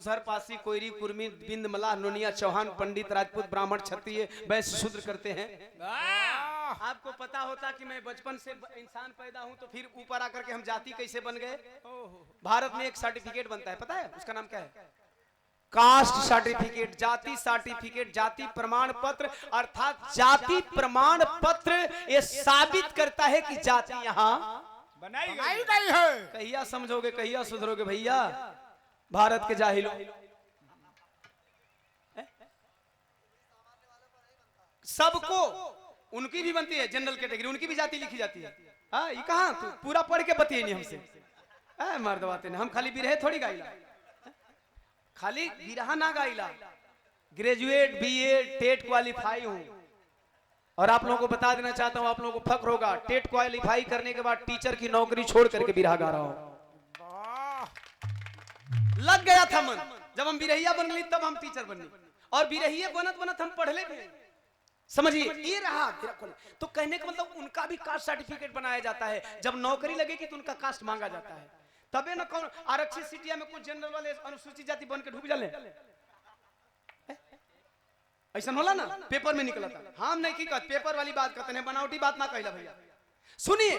सर पासी कोयरी कुर्मी बिंद मलाह नोनिया चौहान पंडित राजपूत ब्राह्मण क्षत्रिय वैश्य शूद्र करते हैं। आपको पता होता कि मैं बचपन से इंसान पैदा हूं तो फिर ऊपर आकर के हम जाति कैसे बन गए। भारत में एक सर्टिफिकेट बनता है, पता है उसका नाम क्या है? कास्ट सर्टिफिकेट, जाति सर्टिफिकेट, जाति प्रमाण पत्र। अर्थात जाति प्रमाण पत्र ये साबित करता है कि जाति यहाँ बनाई गई है। कहिया समझोगे, कहिया सुधरोगे भैया भारत के जाहिलों। सबको उनकी भी बनती है जनरल कैटेगरी, उनकी भी जाति लिखी जाती है। हाँ ये कहाँ तू पूरा पढ़ के बतिए नहीं हमसे मर्द बातें नहीं। हम खाली बिरहे थोड़ी गाइला, खाली बिरहा ना गाइला, ग्रेजुएट बीए टेट क्वालिफाई हूं। और आप लोगों को बता देना चाहता हूं, आप लोगों को फक्र होगा, टेट क्वालिफाई करने के बाद टीचर की नौकरी छोड़ करके बिरहा गा रहा हूं। लग गया था मन, जब हम बिरहिया बन गई तब हम टीचर बन गए, और बिरहिया बनत बनत हम पढ़ ले भी। समझिए ये रहा। तो कहने का मतलब उनका भी कास्ट सर्टिफिकेट बनाया जाता है। जब नौकरी लगेगी तो उनका कास्ट मांगा जाता है, तबे ना कौन आरक्षित सीटिया में कुछ जनरल वाले अनुसूचित जाति बन के ढूक जाले। ऐसा होला ना, पेपर में निकला था। हम नहीं की कहते, पेपर वाली बात कहते हैं, बनावटी बात ना कहला भैया। सुनिए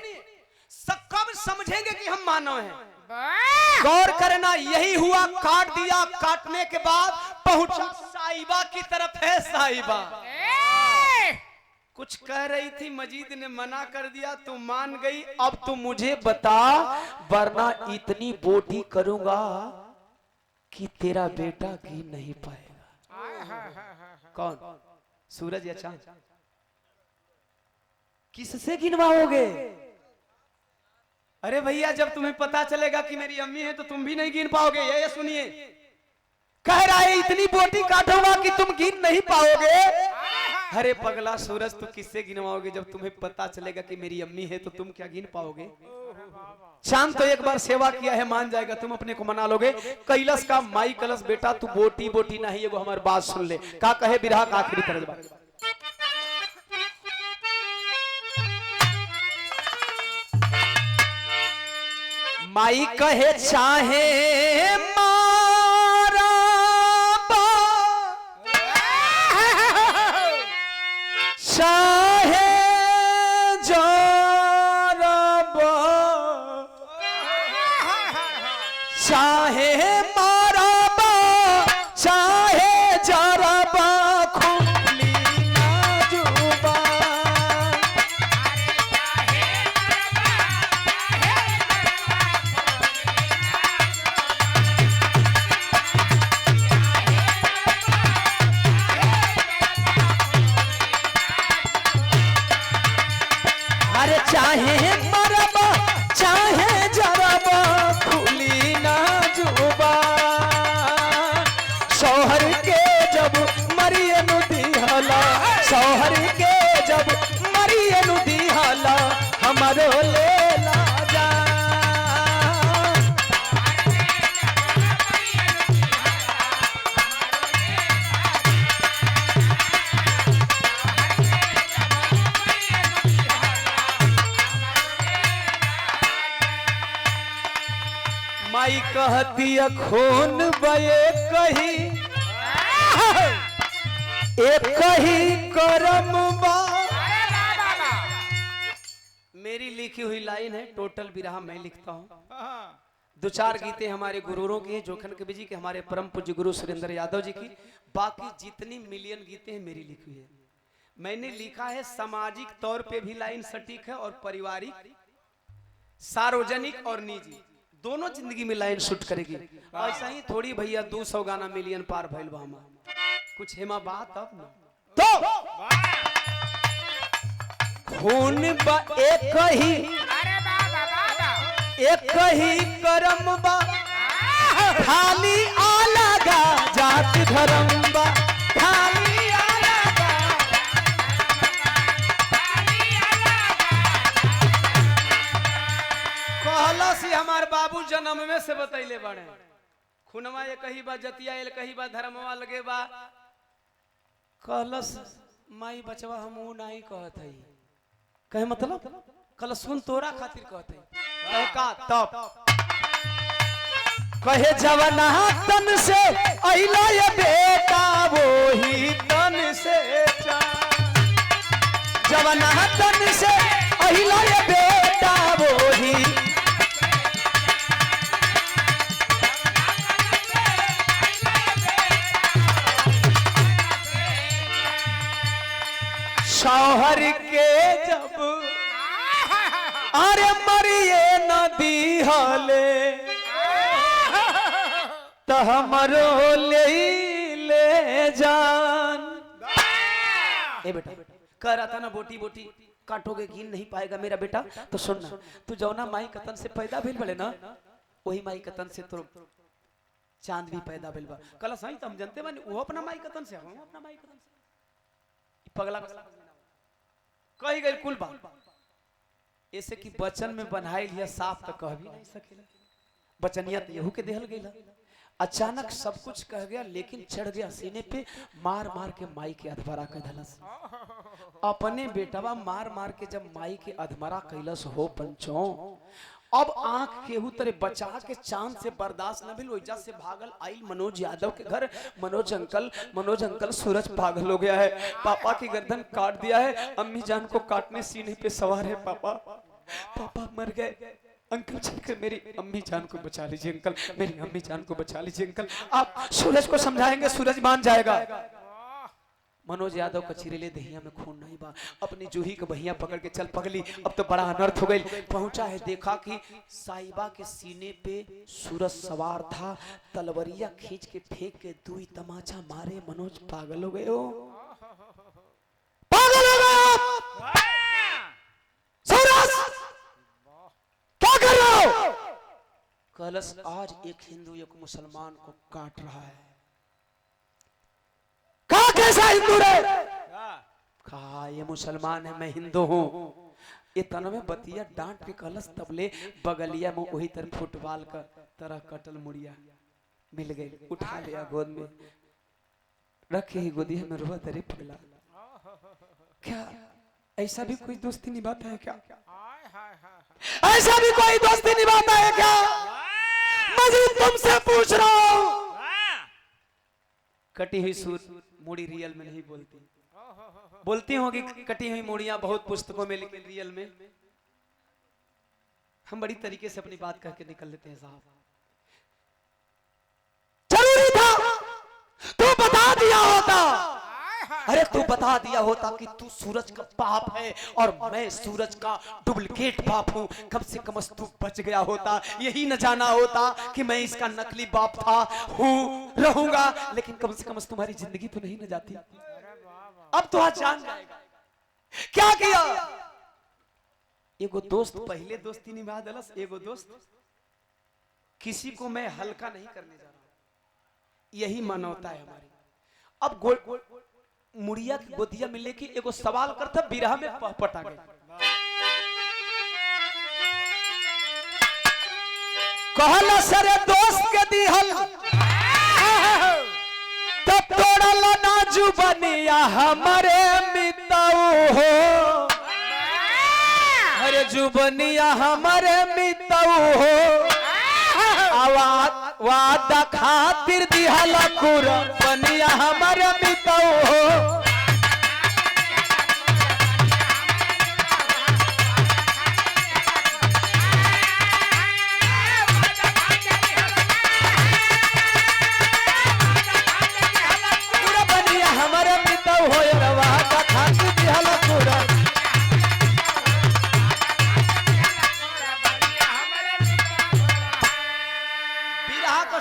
कब समझेंगे कि हम मानव हैं? गौर करना, यही हुआ, काट दिया, काटने के बाद पहुंचा साहिबा की तरफ है। साहिबा कुछ कह रही थी, मजीद ने मना कर दिया, तू मान गई। अब तू मुझे बता, वरना इतनी बोटी करूंगा कि तेरा बेटा गिन नहीं पाएगा। कौन? सूरज या चांद? किससे गिनवाओगे? अरे भैया जब तुम्हें पता चलेगा कि मेरी अम्मी है तो तुम भी नहीं गिन पाओगे। ये सुनिए, कह रहा है इतनी बोटी काटूंगा कि तुम गिन नहीं पाओगे। अरे पगला सूरज, तू किससे गिनवाओगे? जब तुम्हें पता चलेगा कि मेरी अम्मी है तो तुम क्या गिन पाओगे? चांद तो एक बार सेवा किया है, मान जाएगा, तुम अपने को मना लोगे। कैलाश का माई कलश बेटा तू बोटी बोटी नहीं, वो हमारी बात सुन ले। का कहे बिरहा का आखिरी तरजमा। माई कहे चाहे मारा चाहे जरबा, चाहे मारा चाहे जरबा, खुली ना जुबा। चाहे मरबा चाहे जरबा, खुली ना जुबा। शौहर के जब मरिए नुदी हला, शौहर के जब मरिए नुदी हला, हमारो ले ला जा। माई कहती खून बये कही एक कही करम बा। मेरी लिखी हुई लाइन है, टोटल बिरहा मैं लिखता हूँ। दो चार गीतें हमारे गुरुओं की हैं, जोखन कवि जी के, हमारे परम पूज्य गुरु सुरेंद्र यादव जी की। बाकी जितनी मिलियन गीतें हैं मेरी लिखी है। मैंने लिखा है सामाजिक तौर पे भी लाइन सटीक है, और पारिवारिक, सार्वजनिक और निजी दोनोदोनों जिंदगी में लाइन शूट करेगी। ऐसा ही थोड़ी भैया 200 गाना मिलियन पार भइल बा हमार, कुछ हेमा बात अब ना। तो खून बा एक ही, एक ही करम बा, खाली अलगा जात धर्म बा, खाली अलगा। कहला सी हमार बाबू जन्म में से बतैले बड़े, खुनवा ये कही बा, जतिया ये कही बा, धर्मवा लगे बा। कहलस माई बचवा हम ऊ नहीं कहत हई, कहे मतलब कल सुन तोरा खातिर कहते का तब कहे जवना तन से अइला ये बेटा वही तन से जवना तन से अइला ये बेटा वही शौहर के जब अरे मरिए नदी हले तो हमरो ले जान। ए बेटा कह रहा था ना बोटी बोटी काटोगे गिन नहीं पाएगा मेरा बेटा। तो सुन ना, तू जौना माई कतन से पैदा भेल बड़े ना वही माई कतन से तो चांद भी पैदा भेल बा। कल सही तो हम जानते बानी वो अपना माई कतन से हम अपना माई कतन से पगला कही गई कुल बात ऐसे कि बचन में बनाई लिया साफ तो कह भी नहीं सकेला। बचनिया तो यहू के देहल गई। अचानक सब कुछ कह गया लेकिन चढ़ गया सीने पे मार मार के माई के अधमरा के धलस। अपने बेटवा मार मार के जब माई के अधमरा कैलस हो पंचों अब आंख केहू तरे बचा के चांद से बर्दाश्त न भेल ओइजा से भागल आइल मनोज यादव के घर। मनोज अंकल सूरज पागल हो गया है, पापा की गर्दन काट दिया है, अम्मी जान को काटने सीने पे सवार है, पापा मर गए। अंकल चलकर मेरी अम्मी जान को बचा लीजिए अंकल, मेरी अम्मी जान को बचा लीजिए अंकल, आप सूरज को समझाएंगे सूरज मान जाएगा। मनोज यादव का चिरेले दहिया में खून नहीं बा, अपनी जूही के बहिया पकड़ के चल पगली। अब तो बड़ा अनर्थ हो गई। पहुंचा है देखा कि साहिबा के सीने पे सूरज सवार था, तलवरिया खींच के फेंक के दुई तमाचा मारे। मनोज पागल हो गए हो, पागल हो गए सूरज क्या कर रहे हो? कलश आज एक हिंदू एक मुसलमान को काट रहा है। कहा कैसा हिंदू रे? कहा ये मुसलमान है मैं हिंदू हूँ। इतना में बतिया डांट के कलश तबले बगलिया में वही तरह फुटबॉल का तरह कटल मुड़िया मिल गई, उठा लिया गोद में रखे ही गोदी में रोआ तरे पगला। क्या ऐसा भी कोई दोस्ती निभाता है क्या? ऐसा भी कोई दोस्ती निभाता है क्या? मजीद तुमसे पूछ रहा हूँ। कटी हुई सूर मूड़ी रियल में नहीं बोलती होगी। कटी हुई मूड़ियां बहुत पुस्तकों में, लेकिन रियल में हम बड़ी तरीके से अपनी बात करके निकल लेते हैं। साहब जरूरी था तू बता दिया होता, अरे तू बता दिया होता कि तू सूरज का बाप है और मैं सूरज का डुप्लीकेट बाप हूँ। कम से कम तू बच गया होता। यही न जाना होता कि मैं इसका नकली बाप था, हूँ, रहूंगा, लेकिन कम से कम तुम्हारी जिंदगी तो नहीं न जाती। अब तो आज जान जाएगा क्या किया। एगो दोस्त पहले दोस्ती निभा दलस, एगो दोस्त किसी को मैं हल्का नहीं करने जा रहा। यही मानवता है हमारी। अब मुड़िया की गोदिया मिलने की एगो सवाल करता, बिरहा में पटा गए। कहला सरे दोस्त के दिहल तब तोड़ल ना जुबनिया हमारे मिताऊ हो, अरे जुबनिया हमारे मिताऊ हो, वादा खातिर दिहल कुर्बानिया हमारे मिताऊ हो। कुर्बानिया हमारे मिताऊ हो, वादा खातिर दिहल कुर्बानिया।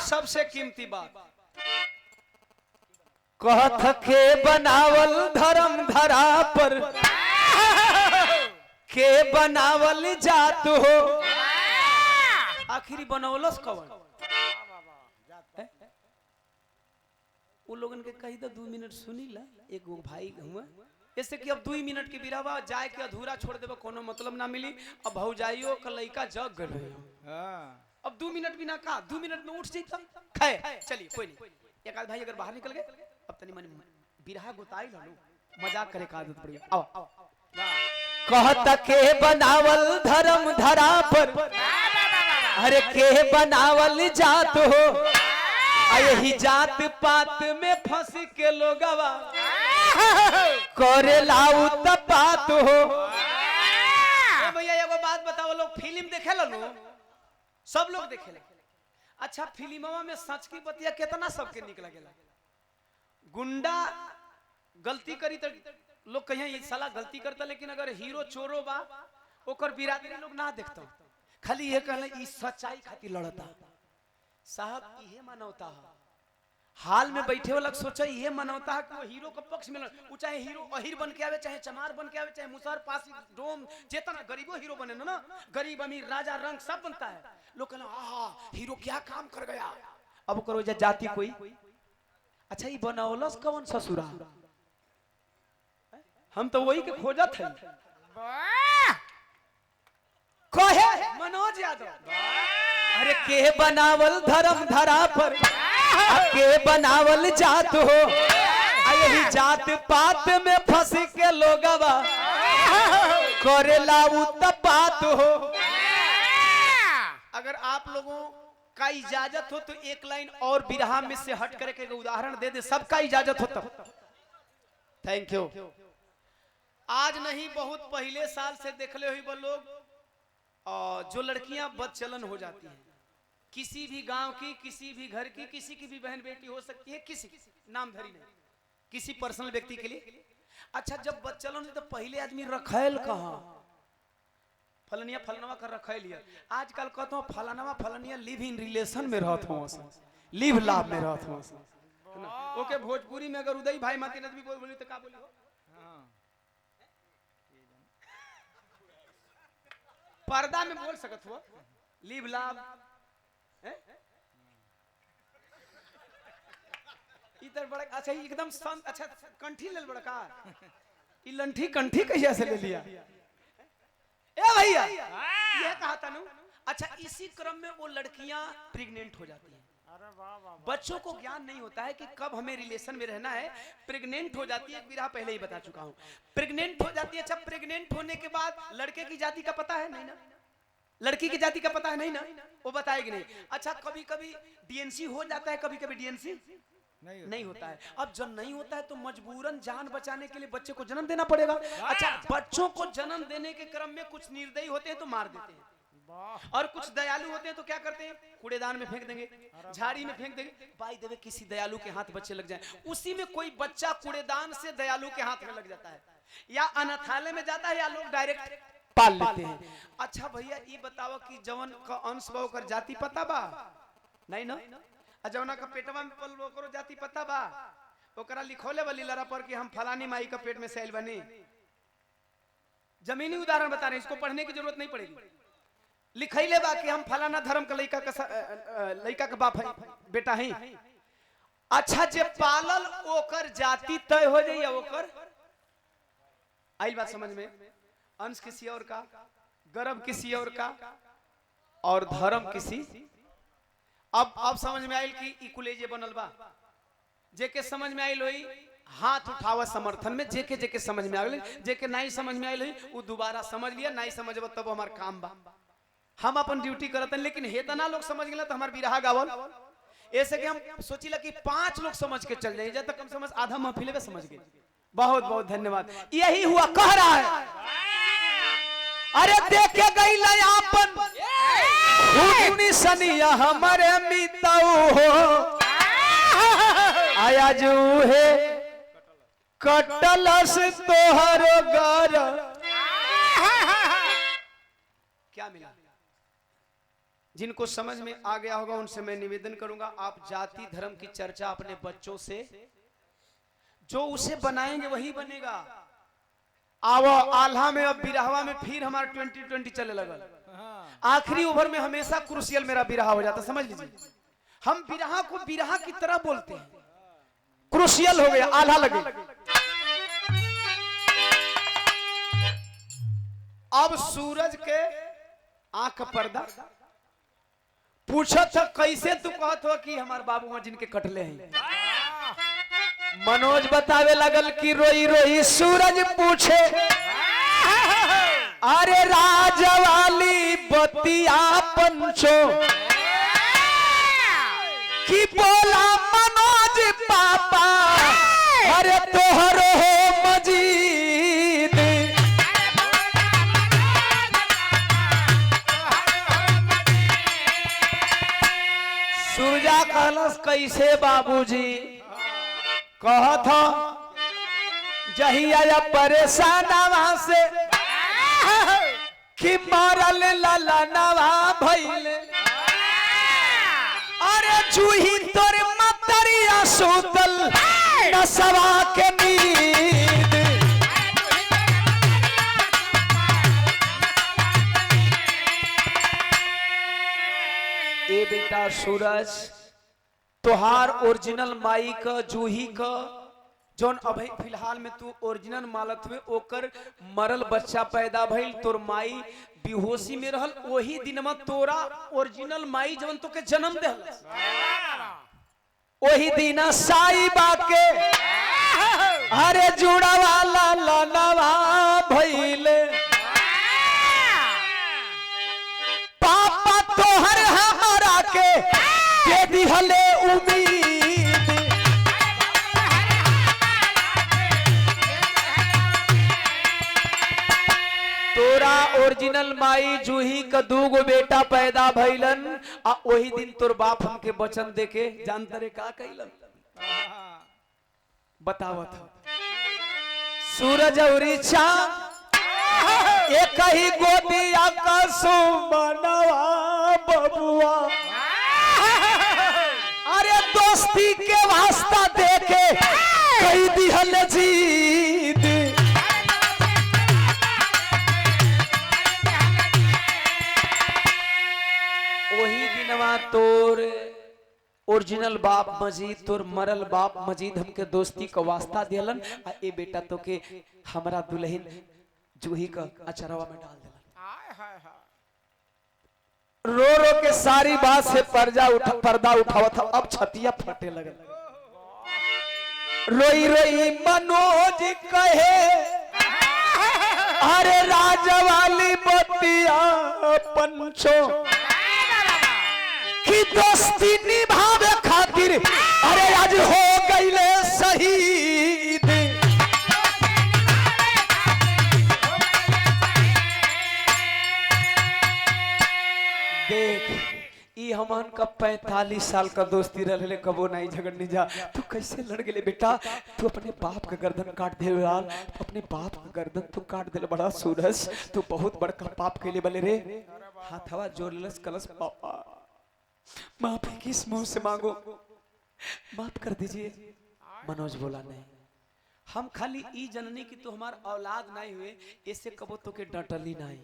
सबसे कीमती बात कहत के बनावल धर्म धरा पर के बनावल जात हो। आखिरी बनौलस कौन? वो लोगन के कही तो 2 मिनट सुनी ला। एगो भाई हुआ ऐसे कि अब 2 मिनट के बिरावा जाए के अधूरा छोड़ देबो कोनो मतलब ना मिली। अब भौजाइयो का लइका जग गए, अब 2 मिनट भी ना कहा, 2 मिनट में उठ जाता खाए। चलिए कोई नहीं, एक आध भाई अगर बाहर निकल गए अब तनी मनी बिरहा गुताई लो, मजाक करे का आदत पड़ गई। आओ कहत के बनावल धर्म धरा पर अरे के बनावल जात हो, यही जात पात में फंस के लोगवा करे लाऊ तपात हो। भैया एगो बात बताओ, लोग फिल्म देखे लो, सब लोग देखे लो। अच्छा फिल्मवा में सच की बतिया कितना सबके निक लगेला। गुंडा गलती करी तो लोग कहीं ये साला गलती करता, लेकिन अगर हीरो चोरो बा ओकर बिरादरी लोग ना देखता, खाली ये कहले ई सच्चाई खातिर लड़ता। साहब ये मानवता है, हाल में बैठे वाला सोचा ये मानवता है कि वो हीरो का पक्ष में वो चाहे हीरो अहीर बन के आवे, चाहे चमार बन के आवे, चाहे मुसहर पासी डोम जितना गरीबो हीरो बने ना, गरीब अमीर राजा रंग सब बनता है। लोग कहना आहा हीरो क्या काम कर गया। अब करो जाति कोई अच्छा ये बनावलस कौन ससुरा, हम तो वही के खोजत है। कहे मनोज यादव, अरे के बनावल धर्म धरा पर, के बनावल जात हो, यही जात पात में फंस के लोगवा करे लाऊ तपात हो। अगर आप लोगों का इजाजत हो तो एक लाइन और बिरहा में से हट करके उदाहरण दे दे, सबका इजाजत हो तब। Thank you. आज नहीं बहुत पहले साल से देखले हुई वो लोग जो लड़कियां बदचलन हो जाती हैं, किसी भी गांव की, किसी भी घर की, किसी की भी बहन बेटी हो सकती है, किसी नाम धरी नहीं, किसी पर्सनल व्यक्ति के लिए। अच्छा जब बदचलन तो पहले आदमी रखैल कहाँ, फलनिया फलनवा कर रखैल लिया। आजकल कहते हो फलानवा फलनिया लिव इन रिलेशन में रहत हो, लिव लाभ में रहत हो। ओके भोजपुरी में अगर उदय भाई माती नदवी बोली तो का बोली हो, पर्दा में बोल सकत हो लिव लाभ। इधर बड़ा अच्छा एकदम अच्छा कंठी ले बड़ा का, ई लंठी कंठी कैसे से ले लिया ए भैया, ये कहा था ना। अच्छा इसी क्रम में वो लड़कियां प्रेग्नेंट हो जाती हैं। बच्चों को ज्ञान नहीं होता है कि कब हमें रिलेशन में रहना है, प्रेग्नेंट हो जाती है। बिरहा पहले ही बता चुका हूं, प्रेग्नेंट हो जाती है। अच्छा प्रेग्नेंट होने के बाद लड़के की जाति का पता है नहीं ना, लड़की की जाति का पता है नहीं ना, वो बताएगी नहीं। अच्छा कभी कभी डीएनसी हो जाता है, कभी कभी डीएनसी नहीं होता है। अब जब नहीं होता है तो मजबूरन जान बचाने के लिए बच्चे को जन्म देना पड़ेगा। अच्छा बच्चों को जन्म देने के क्रम में कुछ निर्दयी होते हैं तो मार देते हैं, और कुछ दयालु होते हैं तो क्या करते हैं, कूड़ेदान में फेंक देंगे, झाड़ी में फेंक देंगे। बाय द वे किसी दयालु के हाथ बच्चे लग जाए, उसी में कोई बच्चा कूड़ेदान से दयालु के हाथ में लग जाता है, या अनाथालय में जाता है, या लोग डायरेक्ट पाल लेते हैं। अच्छा भैया ये बताओ कि जवन का अंश बा ओकर जाति पता बा नहीं ना, जवना का पेटवा में पल ओकरो जाति पता बा, ओकरा लिखोले वाली लड़ा पर कि हम फलानी माई का पेट में से आइल बनी। जमीनी उदाहरण बता रहे हैं, इसको पढ़ने की जरूरत नहीं पड़ेगी। लिखैले बा कि हम फलाना धर्म का लड़का का बाप है, बेटा है। अच्छा जे पालल ओकर जाति तय हो जाए, ओकर आई बात समझ में, अंश किसी और का, गर्भ किसी और का, और धर्म किसी। अब समझ में आयल कि इकुलेजे बनल बा, जेके समझ में आयल होई हाथ उठावा समर्थन में, जेके जेके समझ में आयल, जेके नहीं समझ में आयल होई वो दोबारा समझ लिया, नहीं समझब तब हमार काम बा, हम अपन ड्यूटी करत हैं। लेकिन हेतना लोग समझ गए तो हमार बिरहा गावल ऐसे कि हम सोचिला कि 5 लोग समझ के चल जाए, जब तक कम से कम आधा महफिल में समझ गए। बहुत बहुत धन्यवाद। यही हुआ कह रहा है, अरे देखे गई लयापन खूनी सनिया हमारे मिताऊ हो, आया जो है कटलस तोहर घर। क्या मिला? जिनको समझ में आ गया होगा उनसे मैं निवेदन करूंगा, आप जाति धर्म की चर्चा अपने बच्चों से, जो उसे बनाएंगे वही बनेगा। आवो आल्हा में, अब बिरहवा में फिर हमारा 2020 चले लगा। आखिरी ओवर में हमेशा क्रूशियल मेरा बिरहा हो जाता, समझ लीजिए। हम बिरहा को बिरहा की तरह बोलते हैं, क्रूशियल हो गया, आल्हा लगे। अब सूरज के आंख का पर्दा पूछा था, कैसे तू कहत हो कि हमारे बाबू जिनके कटले हैं। मनोज बतावे लगल कि रोई रोई सूरज पूछे, अरे राजवाली बतिया पंचो की बोला मनोज पापा अरे तोहरो हो मजीद सूरजा कहलस कैसे बाबूजी कहत हो जहिया परेशानवा से कि मरल ललनवा भइले अरे जूही तोर मतरिया सुतल नसवा के नींद ए बेटा सूरज तोहार ओरिजिनल माई का जूही का जोन अभी फिलहाल में तू ओरिजिनल मालत हुए ओकर मरल बच्चा पैदा भइल तोर माई बेहोशी में रहल वही दिन में तोरा ओरिजिनल माई जवन तो के जन्म देहल वही दिन साईबा के अरे जुड़ा वाला लनवा भइले पापा तोहर हमारा के दे दिहले उम्मीद तोरा ओरिजिनल माई जूही का दूगो बेटा पैदा भइलन आ वही दिन तोर बाप हमके वचन देके जानते रे का कइलन बतावत सूरज औरी चांद एक ही गोदिया का सुमनवा बबुआ अरे दोस्ती के वास्ता देके कई दिहल जीत वही दिनवा तोर ओरिजिनल बाप मजीद तोर मरल बाप मजीद हमके दोस्ती का वास्ता दिलन आ ए बेटा तो के हमरा दुल्हन जूही का अचरवा में डाल दिलन रो रो के सारी बात से पर्दा उठावत था अब छतिया फटे लगल रोई रोई मनोज कहे अरे राजवाली बतिया पंचो की दोस्ती निभावे खातिर अरे आज हो गईले शहीद देख ई हमन का 45 साल का दोस्ती रहले कबो नहीं झगड़ने जा तू कैसे लड़ गेले बेटा तू अपने बाप का गर्दन काट दे यार अपने बाप का गर्दन तू काट दे बड़ा सूरज तू बहुत बड़का पाप कैले बले रे हाथवा जोड़लस कलस पापा माफी किस मुंह से मांगो माफ कर दीजिए मनोज बोला नहीं हम खाली ई जननी की तो हमार औलाद नहीं हुए इससे कबो तो के डटली नहीं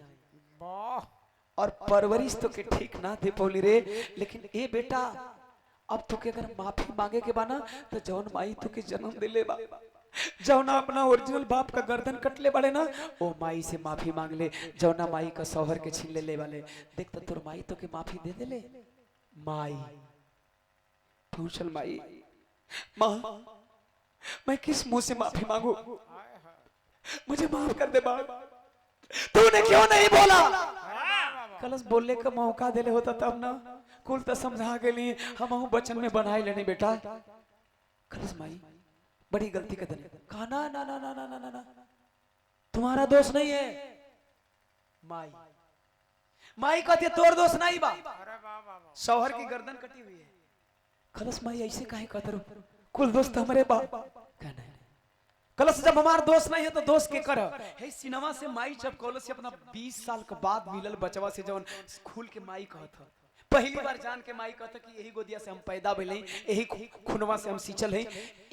और परवरिश तो के ठीक ना दे पौली रे लेकिन ए बेटा अब तो के अगर माफी मांगे के बाना तो जौन माई तो के जन्म दिले बा जौना अपना ओरिजिनल बाप का गर्दन कटले वाले ना ओ माई से माफी मांग ले जौना माई का शौहर के छीन ले वाले देख तो तोर माई तो के माफी दे दे ले माई पूछल माई माँ मैं किस मुंह से माफी मांगू मुझे माफ कर दे बाप तूने क्यों नहीं बोला कलश बोलने का मौका देले होता तब ना कुल तो समझा के लिए हम बचन में बनाए लेने बेटा कलश माई बड़ी गलती कर देने कहा ना ना ना ना ना ना ना तुम्हारा दोष नहीं है माई माई कहती तोर दोष नहीं बा शौहर की गर्दन कटी हुई है कलश माई ऐसे काहे कहते रहो कुल दोस्त हमारे बाप कहना है कलश जब हमारा दोस्त नहीं है तो दोस्त के कर है सिनेमा से माई जब कॉलेज से अपना 20 साल के बाद मिलल बचवा से जवन स्कूल के माई कहत पहली बार जान के माई कहता कि यही गोदिया से हम पैदा भइले यही खुनवा से हम सींचल है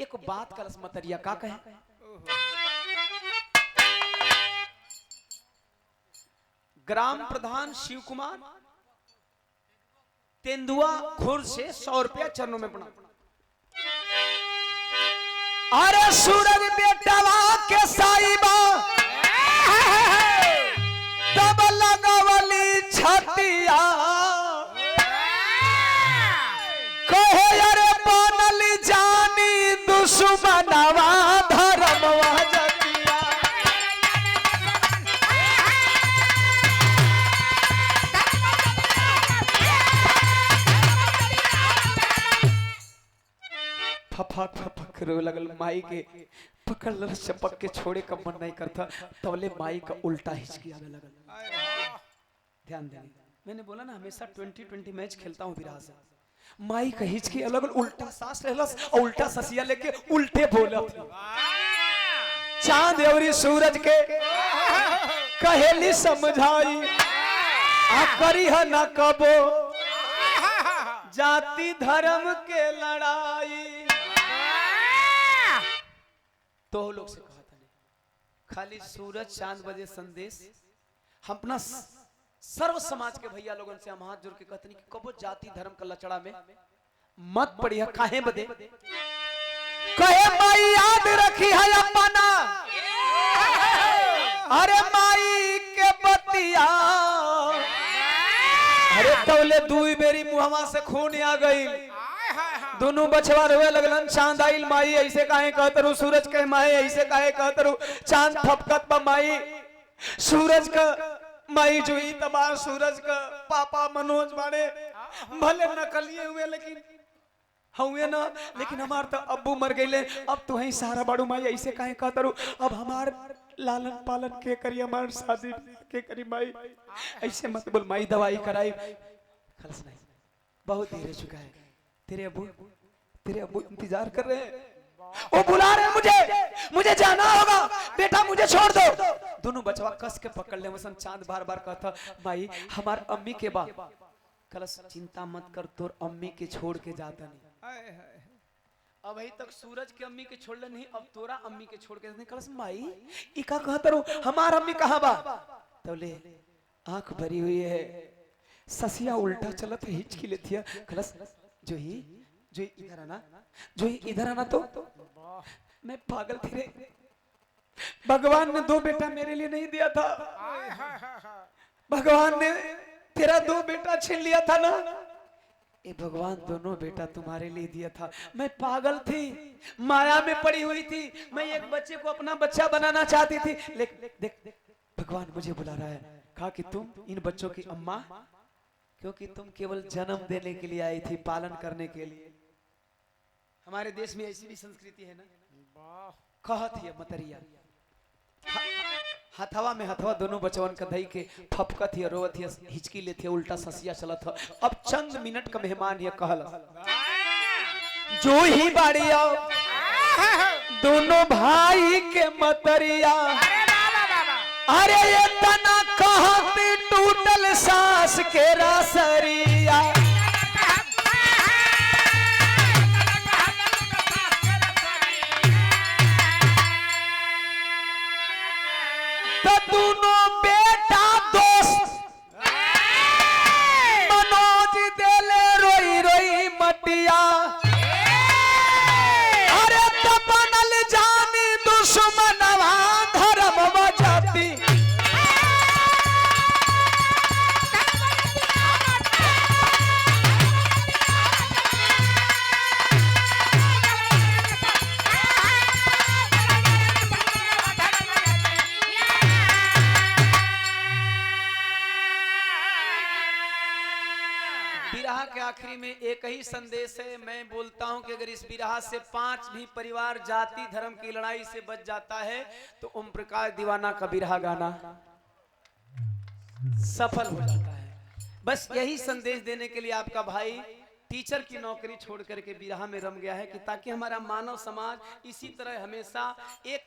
एक बात कलश मतरिया का कहे ग्राम प्रधान शिव कुमार तेंदुआ खुर्द से 100 रुपया चरणों में पड़ा अरे सूरज बेटवा के साईबा तब लगवली छतिया कहे अरे बनल जानी दुश्मनवा धर्मवा जतिया फक फक रो लगल। माई के पकड़ लल, चपक के छोड़े का मन नहीं करता, तबले माई का उल्टा हिचकी आने लगल। ध्यान देना, मैंने बोला ना हमेशा 20-20 मैच खेलता हूँ विराह से। माई का हिचकी अलग, उल्टा सांस लेलस और उल्टा ससिया लेके उल्टे बोलत। चांद और सूरज के कहेली समझाई, आ करी है ना कबो जाति धर्म के लड़ाई। तो लोग से कहा था खाली सूरज चांद बजे संदेश, हम अपना सर्व समाज के भैया लोगों से हम हाथ जोड़ के कहते नहीं कि कबो जाति धर्म का लचड़ा में मत पड़िया। काहे बदे कहे माई याद रखी है अपना, अरे माई के बतिया। अरे तौले दुई मेरी मुहवा से खून आ गई, दोनों बचवा रोए लगलन। चांद आइल माई ऐसे काहे कहतरू, सूरज के माई ऐसे काहे कहतरू। चांद फपकत बा माई, सूरज का माई जुई तबार, सूरज का पापा मनोज बाड़े भले नकलिए हुए लेकिन हुए ना, लेकिन हमार तो अब्बू मर गईले। अब तो ही सारा बाड़ू माई ऐसे काहे कहतरू। अब हमार लालन पालन के करी, हमार शादी के करी माई ऐसे मत बोल माई। दवाई कराई खलस नहीं, बहुत देर हो चुका है। तेरे अब्बू इंतजार कर रहे हैं, वो बुला रहे हैं मुझे जाना होगा बेटा, मुझे छोड़ दो। दोनों बचवा कस के पकड़ ले वसन। चांद बार बार कहता माई हमार अम्मी के बा। कलश चिंता मत कर, तोर अम्मी के छोड़ के जाता नहीं। अब अभी तक सूरज के अम्मी के छोड़ ले नहीं, अब तोरा अम्मी के छोड़ के नहीं। कलश माई इका कहता रो हमार अम्मी कहाँ बा। तो ले आंख भरी हुई है, ससिया उल्टा चलत है, हिचकी लेती है। कलश जो इधर आना, जो इधर आना। तो मैं पागल थी रे, भगवान ने 2 बेटा मेरे लिए नहीं दिया था। भगवान ने तेरा 2 बेटा छीन लिया था ना, ये भगवान दोनों बेटा तुम्हारे लिए दिया था। मैं पागल थी, माया में पड़ी हुई थी। मैं एक बच्चे को अपना बच्चा बनाना चाहती थी, लेकिन देख भगवान मुझे बुला रहा है। कहा कि तुम इन बच्चों की अम्मा, क्योंकि तुम केवल जन्म देने के लिए आई थी, पालन करने के लिए। हमारे देश में ऐसी भी संस्कृति है ना, कहत है मतरिया हथवा में हथवा दोनों बचवन का धई के फपकत है, रोवत है, हिचकी लेती है, उल्टा ससिया चलत है। अब चंद मिनट का मेहमान ये कहला जो ही बाड़ी आओ दोनों भाई के मतरिया। अरे ये तना कहत टूटल सांस के रसरिया। दोनों बेटा दोस्त मनोज देले रोई रोई मटिया। अरे तो बनल जानी दुश्मनवा धर्म बजाती। बिरहा के आखिरी में एक ही संदेश है। मैं बोलता हूं कि अगर इस बिरहा से 5 भी परिवार जाति धर्म की लड़ाई से बच जाता है तो ओम प्रकाश दीवाना का बिरहा गाना सफल हो जाता है। बस यही संदेश देने के लिए आपका भाई टीचर की नौकरी छोड़ करके बिरहा में रम गया है कि ताकि हमारा मानव समाज इसी तरह हमेशा एक